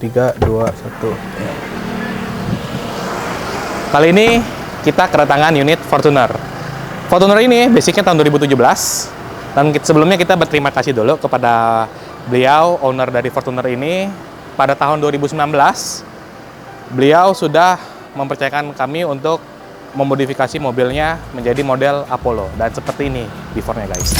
3, 2, 1. Kali ini kita kedatangan unit Fortuner. Fortuner ini basicnya tahun 2017. Dan sebelumnya kita berterima kasih dulu kepada beliau, owner dari Fortuner ini. Pada tahun 2019, beliau sudah mempercayakan kami untuk memodifikasi mobilnya menjadi model Apollo. Dan seperti ini before-nya guys.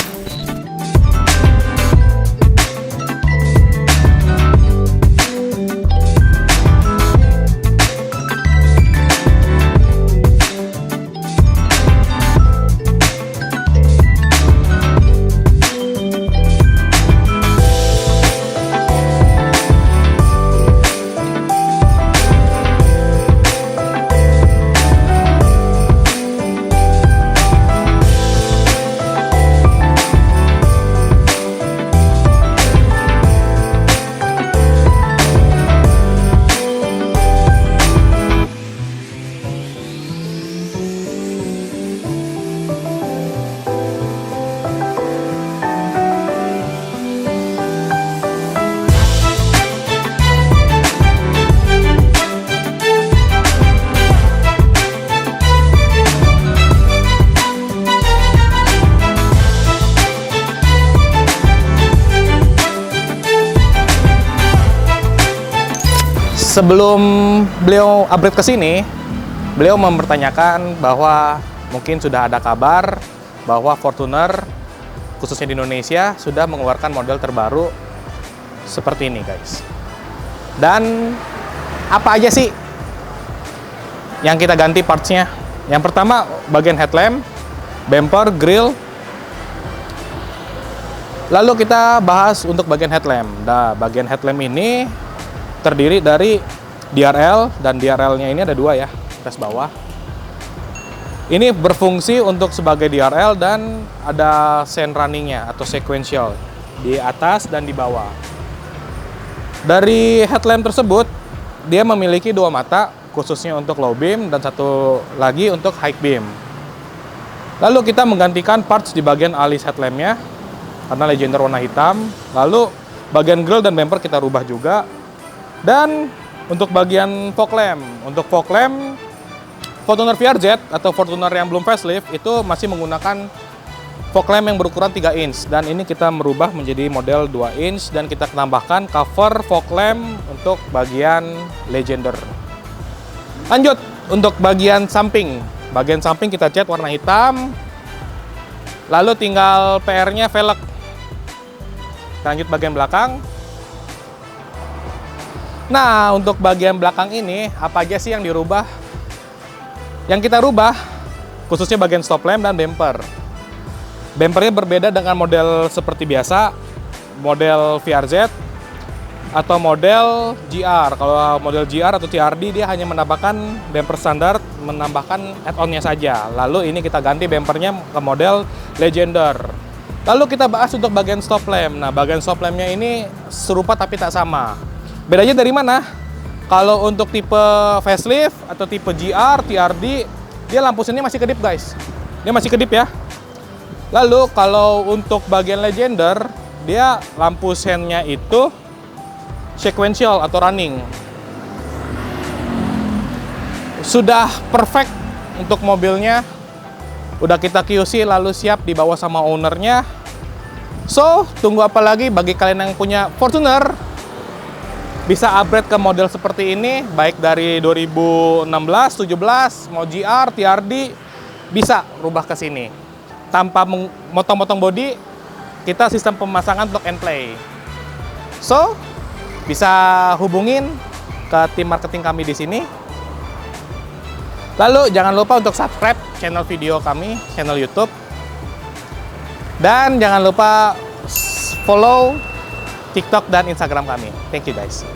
Sebelum beliau upgrade ke sini, beliau mempertanyakan bahwa mungkin sudah ada kabar bahwa Fortuner, khususnya di Indonesia, sudah mengeluarkan model terbaru seperti ini guys. Dan apa aja sih yang kita ganti partsnya? Yang pertama bagian headlamp, bumper, grill. Lalu kita bahas untuk bagian headlamp. Nah, bagian headlamp ini terdiri dari DRL, dan DRL-nya ini ada dua ya, atas bawah. Ini berfungsi untuk sebagai DRL dan ada sen running-nya atau sequential di atas dan di bawah. Dari headlamp tersebut, dia memiliki dua mata, khususnya untuk low beam dan satu lagi untuk high beam. Lalu kita menggantikan parts di bagian alis headlamp-nya karena legender warna hitam. Lalu bagian grill dan bumper kita rubah juga. Dan untuk bagian fog lamp, Fortuner VRZ atau Fortuner yang belum facelift itu masih menggunakan fog lamp yang berukuran 3 inch, dan ini kita merubah menjadi model 2 inch dan kita tambahkan cover fog lamp untuk bagian legender. Lanjut untuk bagian samping. Bagian samping kita cat warna hitam. Lalu tinggal PR-nya velg. Lanjut bagian belakang. Nah, untuk bagian belakang ini, apa aja sih yang dirubah? Yang kita rubah, khususnya bagian stop lamp dan bumper. Bumpernya berbeda dengan model seperti biasa, model VRZ atau model GR. Kalau model GR atau TRD, dia hanya menambahkan bumper standar, menambahkan add-on-nya saja. Lalu ini kita ganti bumpernya ke model Legender. Lalu kita bahas untuk bagian stop lamp. Nah, bagian stop lamp-nya ini serupa tapi tak sama. Bedanya dari mana? Kalau untuk tipe facelift atau tipe GR, TRD, dia lampu sennya masih kedip guys. Dia masih kedip ya. Lalu kalau untuk bagian Legender, dia lampu sennya itu sequential atau running. Sudah perfect untuk mobilnya. Udah kita QC lalu siap dibawa sama ownernya. So, tunggu apa lagi bagi kalian yang punya Fortuner? Bisa upgrade ke model seperti ini, baik dari 2016, 17, mau GR, TRD, bisa rubah ke sini. Tanpa motong-motong body, kita sistem pemasangan plug and play. So, bisa hubungin ke tim marketing kami di sini. Lalu jangan lupa untuk subscribe channel video kami, channel YouTube. Dan jangan lupa follow TikTok dan Instagram kami. Thank you guys.